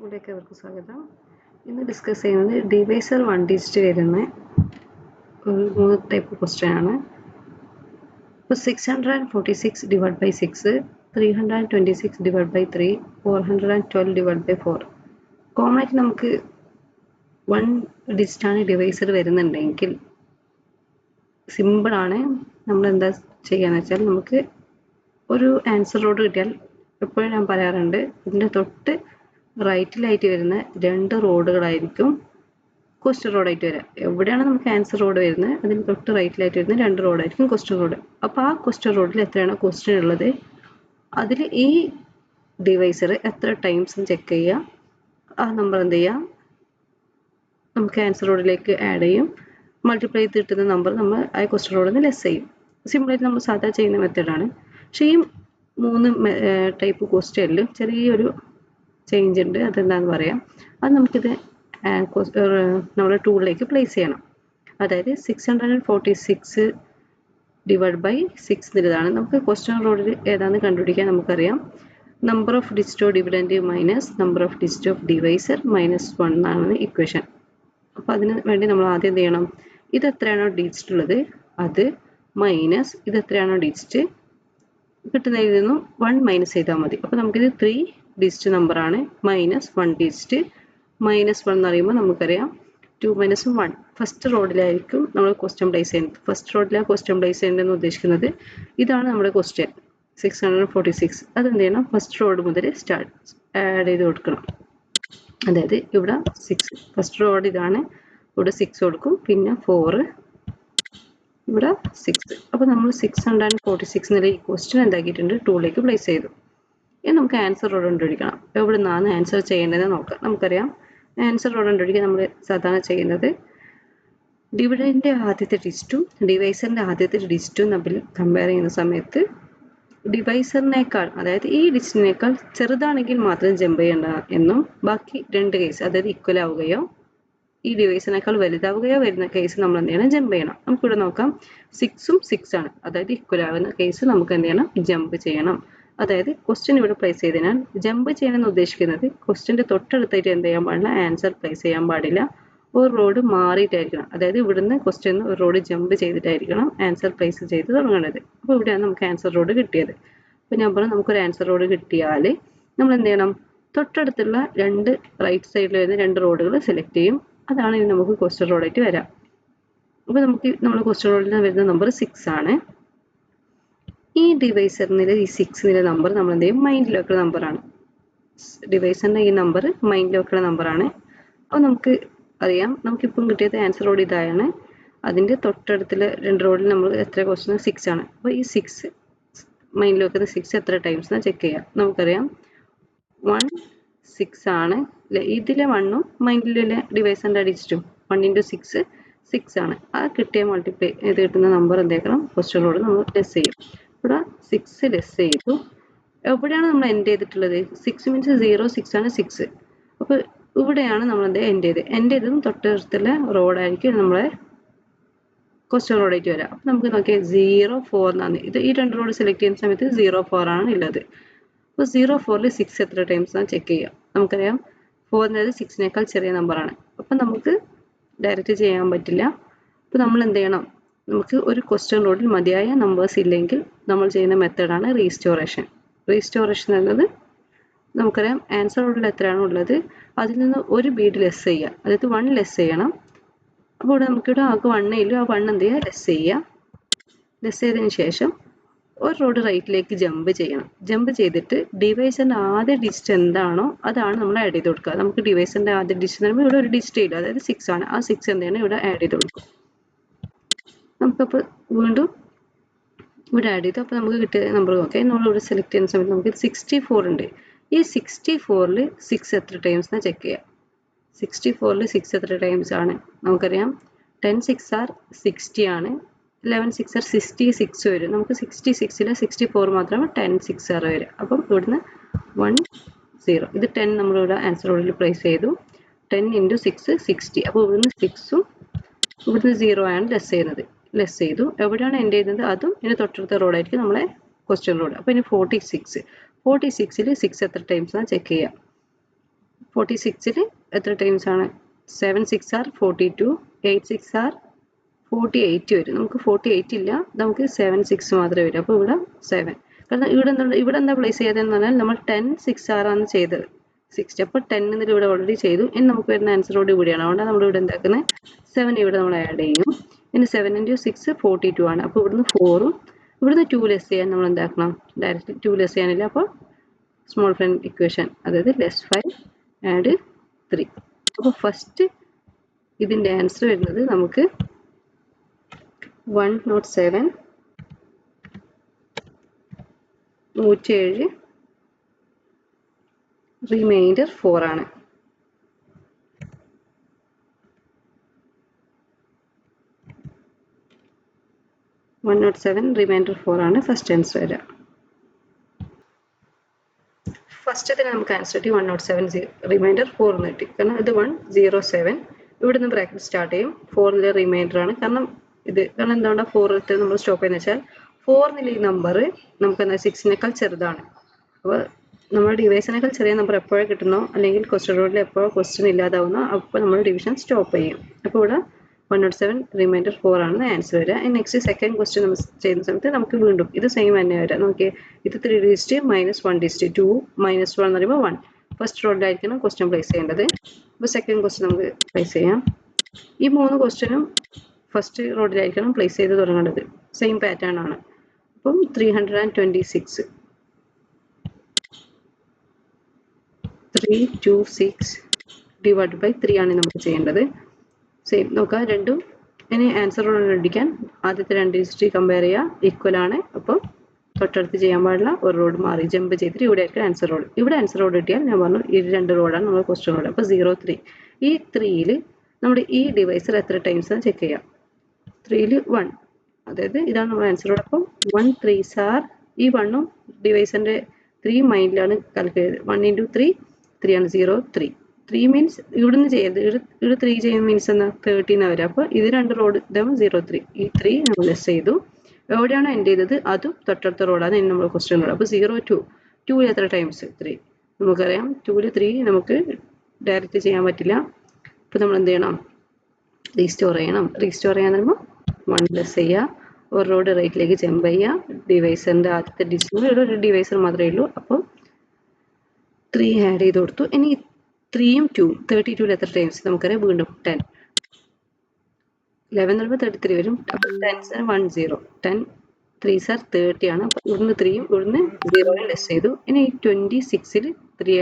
സ്കൂളിലേക്ക് അവർക്ക് സ്വാഗതം. ഇന്ന് ഡിസ്കസ് ചെയ്യുന്നത് ഡിവൈസർ 1 ഡിജിറ്റ് വരുന്ന ഒരു 3 ടൈപ്പ് ക്വസ്റ്റ്യൻ ആണ്. ഇപ്പോൾ 646 divide by 6, 326 divide by 3, 412 divide by 4. Common ആയിട്ട് നമുക്ക് 1 ഡിജിറ്റാണ് ഡിവൈസർ വരുന്നുണ്ടെങ്കിൽ സിമ്പിളാണ്. നമ്മൾ എന്താ ചെയ്യാന്ന് വെച്ചാൽ നമുക്ക് ഒരു ആൻസറോട് കിട്ടിയാൽ എപ്പോഴും ഞാൻ പറയാറുണ്ട്, ഇതിൻ്റെ തൊട്ട് റൈറ്റിലായിട്ട് വരുന്ന 2 റോഡുകളായിരിക്കും ക്വസ്റ്റ്യൻ റോഡായിട്ട് വരിക. എവിടെയാണ് നമുക്ക് ആൻസർ റോഡ് വരുന്നത് അതിന് തൊട്ട് റൈറ്റിലായിട്ട് വരുന്ന 2 റോഡായിരിക്കും ക്വസ്റ്റ്യൻ റോഡ്. അപ്പോൾ ആ ക്വസ്റ്റ്യൻ റോഡിൽ എത്രയാണ് ക്വസ്റ്റ്യൻ ഉള്ളത്, അതിൽ ഈ ഡിവൈസർ എത്ര ടൈംസ് ചെക്ക് ചെയ്യുക, ആ നമ്പർ എന്ത് ചെയ്യുക, നമുക്ക് ആൻസർ റോഡിലേക്ക് ആഡ് ചെയ്യും. മൾട്ടിപ്ലൈ ചെയ്ത് കിട്ടുന്ന നമ്പർ നമ്മൾ ആ ക്വസ്റ്റ്യൻ റോഡിൽ നിന്ന് ലെസ് ചെയ്യും. സിമ്പിളായിട്ട് നമ്മൾ സാധാ ചെയ്യുന്ന മെത്തേഡാണ്. പക്ഷേ ഈ 3 ടൈപ്പ് ക്വസ്റ്റ്യനിലും ചെറിയൊരു ചേഞ്ച് ഉണ്ട്. അതെന്താണെന്ന് പറയാം. അത് നമുക്കിത് നമ്മുടെ ടൂളിലേക്ക് പ്ലേസ് ചെയ്യണം. അതായത് 646 ഡിവൈഡ് ബൈ 6 എന്നുള്ളതാണ്. നമുക്ക് ക്വസ്റ്റ്യൻ റോഡിൽ ഏതാണെന്ന് കണ്ടുപിടിക്കാൻ നമുക്കറിയാം. Number of digit of dividend minus number of digit of divisor -1 എന്നാണ് ഇക്വേഷൻ. അപ്പോൾ അതിന് വേണ്ടി നമ്മൾ ആദ്യം എന്ത് ചെയ്യണം, ഇത് എത്രയാണോ ഡിജിറ്റ് ഉള്ളത് അത് മൈനസ് ഇത് എത്രയാണോ ഡിജിറ്റ് കിട്ടുന്നതിൽ നിന്നും 1 മൈനസ് ചെയ്താൽ മതി. അപ്പോൾ നമുക്കിത് 3 ഡിജിറ്റ് നമ്പറാണ്. -1 ഡിജിറ്റ്. -1 എന്ന് പറയുമ്പോൾ നമുക്കറിയാം 2 - 1 ഫസ്റ്റ് റോഡിലായിരിക്കും നമ്മൾ ക്വസ്റ്റ്യൻ പ്ലേസ് ചെയ്യുന്നത്. ഫസ്റ്റ് റോഡിലാണ് ക്വസ്റ്റ്യൻ പ്ലേസ് ചെയ്യേണ്ടതെന്ന് ഉദ്ദേശിക്കുന്നത് ഇതാണ് നമ്മുടെ ക്വസ്റ്റ്യൻ 646. അതെന്ത് ചെയ്യണം, ഫസ്റ്റ് റോഡ് മുതൽ ആഡ് ചെയ്ത് കൊടുക്കണം. അതായത് ഇവിടെ 6 ഫസ്റ്റ് റോഡ് ഇതാണ്, ഇവിടെ 6 കൊടുക്കും, പിന്നെ 4, ഇവിടെ 6. അപ്പോൾ നമ്മൾ 646 എന്നുള്ള ഈ ക്വസ്റ്റ്യൻ എന്താക്കിയിട്ടുണ്ട്, ടൂളിലേക്ക് പ്ലേസ് ചെയ്തു. ഇനി നമുക്ക് ആൻസർ റോഡ് കണ്ടുപിടിക്കണം. എവിടെ നിന്നാണ് ആൻസർ ചെയ്യേണ്ടതെന്ന് നോക്കാം. നമുക്കറിയാം ആൻസർ റോഡ് കണ്ടുപിടിക്കാൻ നമ്മൾ സാധാരണ ചെയ്യുന്നത് ഡിവിഡൻറ്റിൻ്റെ ആദ്യത്തെ ഡിജിറ്റും ഡിവൈസറിൻ്റെ ആദ്യത്തെ ഡിജിറ്റും തമ്മിൽ കമ്പയർ ചെയ്യുന്ന സമയത്ത് ഡിവൈസറിനേക്കാൾ, അതായത് ഈ ഡിജിറ്റിനേക്കാൾ ചെറുതാണെങ്കിൽ മാത്രം ജമ്പ് ചെയ്യേണ്ട എന്നും, ബാക്കി 2 കേസ് അതായത് ഈക്വൽ ആവുകയോ ഈ ഡിവൈസിനേക്കാൾ വലുതാവുകയോ വരുന്ന കേസ് നമ്മൾ എന്ത് ചെയ്യണം, ജമ്പ് ചെയ്യണം. നമുക്കിവിടെ നോക്കാം 6ഉം 6 ആണ്, അതായത് ഈക്വൽ ആവുന്ന കേസ് നമുക്ക് എന്ത് ചെയ്യണം, ജമ്പ് ചെയ്യണം. അതായത് ക്വസ്റ്റ്യൻ ഇവിടെ പ്ലേസ് ചെയ്തതിനാൽ ജമ്പ് ചെയ്യണമെന്ന് ഉദ്ദേശിക്കുന്നത് ക്വസ്റ്റ്യൻ്റെ തൊട്ടടുത്തായിട്ട് എന്ത് ചെയ്യാൻ പാടില്ല, ആൻസർ പ്ലേസ് ചെയ്യാൻ പാടില്ല. ഒരു റോഡ് മാറിയിട്ടായിരിക്കണം, അതായത് ഇവിടുന്ന് ക്വസ്റ്റ്യൻ ഒരു റോഡ് ജമ്പ് ചെയ്തിട്ടായിരിക്കണം ആൻസർ പ്ലേസ് ചെയ്ത് തുടങ്ങേണ്ടത്. അപ്പോൾ ഇവിടെയാണ് നമുക്ക് ആൻസർ റോഡ് കിട്ടിയത്. അപ്പോൾ ഞാൻ പറഞ്ഞു നമുക്കൊരു ആൻസർ റോഡ് കിട്ടിയാൽ നമ്മൾ എന്ത് ചെയ്യണം, തൊട്ടടുത്തുള്ള 2 റൈറ്റ് സൈഡിൽ വരുന്ന 2 റോഡുകൾ സെലക്ട് ചെയ്യും. അതാണ് ഇനി നമുക്ക് ക്വസ്റ്റ്യൻ റോഡായിട്ട് വരാം. അപ്പോൾ നമുക്ക് നമ്മുടെ ക്വസ്റ്റ്യൻ റോഡിൽ വരുന്ന നമ്പർ 6 ആണ്. ഈ ഡിവൈസറിൻ്റെ ഈ 6 എന്നുള്ള നമ്പർ നമ്മൾ എന്ത് ചെയ്യും, മൈൻഡിൽ വെക്കുന്ന നമ്പറാണ്. ഡിവൈസറിൻ്റെ ഈ നമ്പർ മൈൻഡിൽ വെക്കുന്ന നമ്പറാണ്. അപ്പോൾ നമുക്ക് അറിയാം, നമുക്കിപ്പം കിട്ടിയത് ആൻസർ റോഡ് ഇതാണ്. അതിൻ്റെ തൊട്ടടുത്തുള്ള 2 റോഡിൽ നമ്മൾ എത്ര ക്വസ്റ്റ്യൻ 6 ആണ്. അപ്പോൾ ഈ 6 മൈൻഡിൽ വെക്കുന്ന 6 എത്ര ടൈംസ് എന്ന് ചെക്ക് ചെയ്യാം. നമുക്കറിയാം 1 6 ആണ്. ഇതിലെ 1ഉം മൈൻഡിലെ ഡിവൈസറിൻ്റെ ഡിജിറ്റും 1 × 6 6 ആണ്. ആ കിട്ടിയ മൾട്ടിപ്ലൈ ചെയ്ത് കിട്ടുന്ന നമ്പർ എന്താക്കണം, ക്വസ്റ്റ്യൻ റോഡ് നമ്മൾ ലെസ് ചെയ്യും. ഇവിടെ 6 ലെസ് ചെയ്തു. എവിടെയാണ് നമ്മൾ എൻഡ് ചെയ്തിട്ടുള്ളത്, 6 മീൻസ് 0 6 ആണ് 6. അപ്പോൾ ഇവിടെയാണ് നമ്മൾ എൻഡ് ചെയ്തതും തൊട്ടടുത്തുള്ള റോഡായിരിക്കും നമ്മളെ ക്വസ്റ്റ്യൻ റോഡായിട്ട് വരാം. അപ്പോൾ നമുക്ക് നോക്കിയാൽ 0 4 എന്നാണ്. ഈ 2 റോഡ് സെലക്ട് ചെയ്യുന്ന സമയത്ത് 0 4 ആണ് ഉള്ളത്. അപ്പോൾ 0 4ൽ 6 എത്ര ടൈംസ് ആണ് ചെക്ക് ചെയ്യാം. നമുക്കറിയാം 4 എന്നത് 6നേക്കാൾ ചെറിയ നമ്പറാണ്. അപ്പം നമുക്ക് ഡയറക്റ്റ് ചെയ്യാൻ പറ്റില്ല. അപ്പോൾ നമ്മൾ എന്ത് ചെയ്യണം, നമുക്ക് ഒരു ക്വസ്റ്റ്യൻ റോഡിൽ മതിയായ നമ്പേഴ്സ് ഇല്ലെങ്കിൽ നമ്മൾ ചെയ്യുന്ന മെത്തേഡാണ് റീസ്റ്റോറേഷൻ. റീസ്റ്റോറേഷൻ എന്നത് നമുക്കറിയാം ആൻസർ റോഡിൽ എത്രയാണോ ഉള്ളത് അതിൽ നിന്ന് ഒരു ബീഡ് ലെസ് ചെയ്യുക, അതായത് 1 ലെസ് ചെയ്യണം. അപ്പോൾ ഇവിടെ നമുക്കിവിടെ ആകെ 1 ഇല്ല, ആ 1 എന്ത് ചെയ്യുക, ലെസ് ചെയ്യുക. ലെസ് ചെയ്തതിന് ശേഷം ഒരു റോഡ് റൈറ്റിലേക്ക് ജമ്പ് ചെയ്യണം. ജമ്പ് ചെയ്തിട്ട് ഡിവൈസറിൻ്റെ ആദ്യ ഡിജിറ്റ് എന്താണോ അതാണ് നമ്മൾ ആഡ് ചെയ്ത് കൊടുക്കുക. നമുക്ക് ഡിവൈസറിൻ്റെ ആദ്യ ഡിജിറ്റ് എന്ന് പറയുമ്പോൾ ഇവിടെ ഒരു ഡിജിറ്റ് ഇല്ല, അതായത് 6 ആണ്. ആ 6 എന്താണ് ഇവിടെ ആഡ് ചെയ്ത് കൊടുക്കും. നമുക്കപ്പോൾ വീണ്ടും ഇവിടെ ആഡ് ചെയ്തു. അപ്പോൾ നമുക്ക് കിട്ടിയ നമ്പർ നോക്കാം. നമ്മളിവിടെ സെലക്ട് ചെയ്യുന്ന സമയത്ത് നമുക്ക് 64 ഉണ്ട്. ഈ 64ൽ 6 എത്ര ടൈംസ് എന്നാണ് ചെക്ക് ചെയ്യുക. 64ൽ 6 എത്ര ടൈംസ് ആണ് നമുക്കറിയാം. 10 6 are 60 ആണ്. 11 6 are 66 വരും. നമുക്ക് 66ൽ 64 മാത്രമേ 10 6 are വരും. അപ്പം ഇവിടുന്ന് 1 0. ഇത് 10 നമ്മളിവിടെ ആൻസർ റോഡിൽ പ്ലേസ് ചെയ്തു. 10 × 6 60. അപ്പോൾ ഇവിടുന്ന് 6ഉം ഇവിടുന്ന് 0 ആണ് ലെസ് ചെയ്തു. എവിടെയാണ് എൻഡ് ചെയ്യുന്നത് അതും ഇനി തൊട്ടടുത്ത റോഡായിരിക്കും നമ്മളെ ക്വസ്റ്റ്യൻ റോഡ്. അപ്പോൾ ഇനി 46. 46ൽ 6 എത്ര ടൈംസ് ആണ് ചെക്ക് ചെയ്യുക. 46ൽ എത്ര ടൈംസ് ആണ്? 7 6 ആർ 42, 8 6 ആർ 48 വരും. നമുക്ക് 48 ഇല്ല, നമുക്ക് 7 6 മാത്രമേ വരും. അപ്പോൾ ഇവിടെ 7. കാരണം ഇവിടെ എന്താ പ്ലേസ് ചെയ്തതെന്ന് പറഞ്ഞാൽ നമ്മൾ 10 6 ആറാണ് ചെയ്തത്. 60. അപ്പോൾ 10 എന്നിട്ട് ഇവിടെ ഓൾറെഡി ചെയ്തു. ഇനി നമുക്ക് വരുന്ന ആൻസറോട് ഇവിടെയാണ്. അതുകൊണ്ടാണ് നമ്മൾ ഇവിടെ എന്താക്കുന്നത്? 7 ഇവിടെ നമ്മൾ ആഡ് ചെയ്യും. ഇനി 7 × 6 42 ആണ്. അപ്പോൾ ഇവിടുന്ന് 4ഉം ഇവിടുന്ന് 2 ലെസ് ചെയ്യാൻ നമ്മൾ എന്താക്കണം? ഡയറക്റ്റ് 2 ലെസ് ചെയ്യാനില്ല. അപ്പോൾ സ്മോൾ ഫ്രണ്ട് ഇക്വേഷൻ, അതായത് -5 ആഡ് 3. അപ്പോൾ ഫസ്റ്റ് ഇതിൻ്റെ ആൻസർ വരുന്നത് നമുക്ക് 107 107 റിമൈൻഡർ 4 ആണ്. റിമൈൻഡർ 4 ആണ് ഫസ്റ്റ് ആൻസർ വരിക. ഫസ്റ്റത്തിന് നമുക്ക് ആൻസർ കിട്ടി 107 റിമൈൻഡർ 4 എന്ന് കിട്ടി. കാരണം ഇത് 107 ഇവിടെ നിന്ന് ബ്രാക്കറ്റ് സ്റ്റാർട്ട് ചെയ്യും. 4ലെ റിമൈൻഡർ ആണ്. കാരണം എന്തുകൊണ്ടാണ് 4 നമ്മൾ സ്റ്റോപ്പ് ചെയ്യുന്നത് വെച്ചാൽ 4 എന്നുള്ള ഈ നമ്പർ നമുക്ക് എന്താ 6നേക്കാൾ ചെറുതാണ്. അപ്പോൾ നമ്മുടെ ഡിവൈസിനേക്കാൾ ചെറിയ നമ്പർ എപ്പോഴും കിട്ടുന്നോ അല്ലെങ്കിൽ ക്വസ്റ്റ്യൻ റോഡിൽ എപ്പോഴും ക്വസ്റ്റ്യൻ ഇല്ലാതാവുന്നോ അപ്പോൾ നമ്മൾ ഡിവിഷൻ സ്റ്റോപ്പ് ചെയ്യും. അപ്പോൾ ഇവിടെ 107 റിമൈൻഡർ 4 ആണ് ആൻസർ വരിക. നെക്സ്റ്റ് സെക്കൻഡ് ക്വസ്റ്റ്യൻ നമ്മൾ ചെയ്യുന്ന സമയത്ത് നമുക്ക് വീണ്ടും ഇത് സെയിം തന്നെ വരിക. നോക്കിയേ, ഇത് 3 -1 2 -1 എന്ന് പറയുമ്പോൾ 1 ഫസ്റ്റ് റോഡിലായിരിക്കണം ക്വസ്റ്റ്യൻ പ്ലേസ് ചെയ്യേണ്ടത്. അപ്പോൾ സെക്കൻഡ് ക്വസ്റ്റ്യൻ നമുക്ക് പ്ലേസ് ചെയ്യാം. ഈ 3 ക്വസ്റ്റ്യനും ഫസ്റ്റ് റോഡിലായിരിക്കണം പ്ലേസ് ചെയ്ത് തുടങ്ങേണ്ടത്. സെയിം പാറ്റേൺ ആണ്. അപ്പം 326 326 ഡിവൈഡ് ബൈ 3 ആണ് നമുക്ക് ചെയ്യേണ്ടത്. സെയിം നോക്കാം രണ്ടും. ഇനി ആൻസറോട് അടിക്കാൻ ആദ്യത്തെ 2 ഹിസ്റ്ററി കമ്പയർ ചെയ്യുക, ഈക്വൽ ആണ്. അപ്പം തൊട്ടടുത്ത് ചെയ്യാൻ പാടില്ല, ഒരു റോഡ് മാറി ജമ്പ് ചെയ്തിട്ട് ഇവിടെ ആയിരിക്കും ആൻസർ റോഡ്. ഇവിടെ ആൻസർ റോഡ് കിട്ടിയാൽ ഞാൻ പറഞ്ഞു ഈ 2 റോഡാണ് നമ്മൾ ക്വസ്റ്റ്യൻ റോഡ്. അപ്പോൾ 0 3. ഈ 3ൽ നമ്മുടെ ഈ ഡിവൈസിൽ എത്ര ടൈംസ് ആണ് ചെക്ക് ചെയ്യാം. 3ൽ 1, അതായത് ഇതാണ് നമ്മുടെ ആൻസർ റോഡ്. അപ്പം 1 3s ആർ, ഈ 1ഉം ഡിവൈസിൻ്റെ 3 മൈൻഡിലാണ് കാൽക്കുലേറ്റ് ചെയ്തത്. 1 × 3 3 ആണ്. 0 3. 3 മീൻസ് ഇവിടുന്ന് ചെയ്യരുത്, ഇവിടെ 3 ചെയ്യുന്ന മീൻസ് എന്താ 13 വരെ. അപ്പോൾ ഇത് 2 റോഡ് ഇതാകുമ്പോൾ 0 3. ഈ 3 നമ്മൾ ലെസ് ചെയ്തു. എവിടെയാണോ എൻഡ് ചെയ്തത് അതും തൊട്ടടുത്ത റോഡാണ് ഇനി നമ്മൾ ക്വസ്റ്റ്യൻ റോഡ്. അപ്പോൾ 0 2. 2ൽ എത്ര ടൈംസ്? 3. നമുക്കറിയാം 2ൽ 3 നമുക്ക് ഡയറക്റ്റ് ചെയ്യാൻ പറ്റില്ല. അപ്പോൾ നമ്മൾ എന്ത് ചെയ്യണം? റീസ്റ്റോർ ചെയ്യണം. റീസ്റ്റോർ ചെയ്യാൻ പറയുമ്പോൾ 1 ലെസ് ചെയ്യുക, ഒരു റോഡ് റൈറ്റിലേക്ക് ജമ്പ് ചെയ്യുക. ഡിവൈസറിൻ്റെ ആദ്യത്തെ ഡിജിറ്റ് ഇവിടെ ഒരു ഡിവൈസർ മാത്രമേ ഉള്ളൂ. അപ്പോൾ 3 ആഡ് ചെയ്ത് കൊടുത്തു. ഇനി 3ഉം 2ഉം 32ൽ എത്ര ടൈംസ്? നമുക്കറിയാം വീണ്ടും 10. 11 വരുമ്പോൾ 33 വരും. അപ്പോൾ 10 1 0. 10 3s ആർ 30 ആണ്. അപ്പോൾ ഇവിടുന്ന് 3ഉം ഇവിടുന്ന് 0 ലെസ് ചെയ്തു. ഇനി 26ൽ 3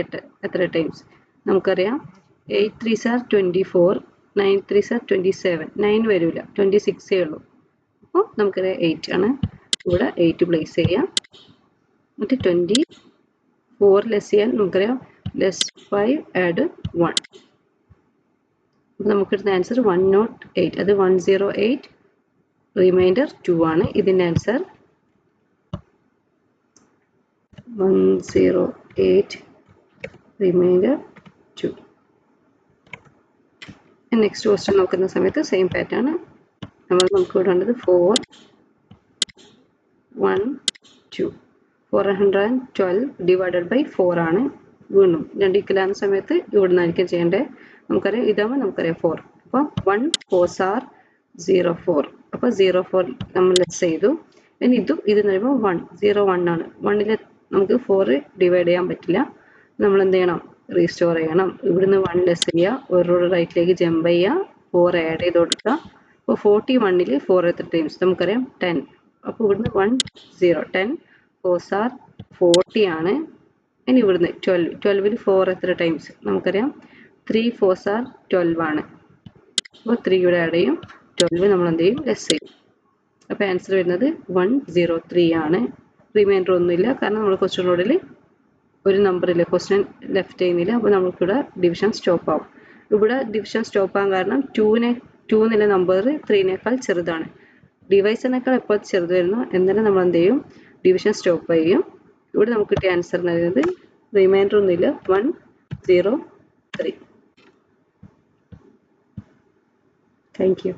എത്ര ടൈംസ്? നമുക്കറിയാം 8 3s ആർ 24, 9 3s ആർ 27. 9 വരില്ല, 26 ഉള്ളൂ. അപ്പോൾ നമുക്കറിയാം 8 ആണ്. ഇവിടെ 8 പ്ലേസ് ചെയ്യാം. എന്നിട്ട് 24 ലെസ് ചെയ്യാൻ നമുക്കറിയാം -5 ആഡ് 1. അപ്പോൾ നമുക്ക് കിട്ടുന്ന ആൻസർ 108. അത് 108 റിമൈൻഡർ 2 ആണ്. ഇതിൻ്റെ ആൻസർ 108 റിമൈൻഡർ 2. നെക്സ്റ്റ് ക്വസ്റ്റ്യൻ നോക്കുന്ന സമയത്ത് സെയിം പാറ്റേൺ നമുക്ക് ഇവിടെ ഉള്ളത് 4 1 2. 412 ഡിവൈഡഡ് ബൈ 4 ആണ്. വീണ്ടും 2 ഈക്വലാകുന്ന സമയത്ത് ഇവിടെ നിന്നായിരിക്കും ചെയ്യേണ്ടത്. നമുക്കറിയാം ഇതാകുമ്പോൾ നമുക്കറിയാം 4. അപ്പോൾ 1 4s ആർ 04. അപ്പോൾ 04 നമ്മൾ ലെസ് ചെയ്തു. ഇനി ഇതെന്ന് പറയുമ്പോൾ 1 0 1 ആണ്. 1ൽ നമുക്ക് 4 ഡിവൈഡ് ചെയ്യാൻ പറ്റില്ല. നമ്മൾ എന്ത് ചെയ്യണം? റീസ്റ്റോർ ചെയ്യണം. ഇവിടുന്ന് 1 ലെസ് ചെയ്യുക, ഒരു റോഡ് റൈറ്റിലേക്ക് ജമ്പ് ചെയ്യുക, 4 ആഡ് ചെയ്ത് കൊടുക്കുക. അപ്പോൾ 41ൽ 4 എത്ര ടൈംസ്? നമുക്കറിയാം 10. അപ്പോൾ ഇവിടുന്ന് 1 0. 10 4s ആർ 40 ആണ്. ഇനി ഇവിടുന്ന് 12ൽ 4 എത്ര ടൈംസ്? നമുക്കറിയാം 3 4s ആർ 12 ആണ്. അപ്പോൾ 3 ഇവിടെ ആഡ് ചെയ്യും, 12 നമ്മൾ എന്ത് ചെയ്യും? ലെസ് ചെയ്യും. അപ്പോൾ ആൻസർ വരുന്നത് 103 ആണ്. റിമൈൻഡർ ഒന്നുമില്ല, കാരണം നമ്മൾ ക്വസ്റ്റ്യൻ റോഡിൽ ഒരു നമ്പറില്ല, ക്വസ്റ്റ്യൻ ലെഫ്റ്റ് ചെയ്യുന്നില്ല. അപ്പോൾ നമുക്കിവിടെ ഡിവിഷൻ സ്റ്റോപ്പ് ആവും. ഇവിടെ ഡിവിഷൻ സ്റ്റോപ്പ് ആകാൻ കാരണം 2 എന്നുള്ള നമ്പർ 3നേക്കാൾ ചെറുതാണ്. ഡിവൈസിനേക്കാൾ എപ്പോൾ ചെറുത് വരുന്നു എന്നാലും നമ്മൾ എന്ത് ചെയ്യും? ഡിവിഷൻ സ്റ്റോപ്പ് ചെയ്യും. ഇവിടെ നമുക്ക് കിട്ടിയ ആൻസർ എന്ന് പറയുന്നത് റിമൈൻഡർ ഒന്നുമില്ല, 103. Thank you.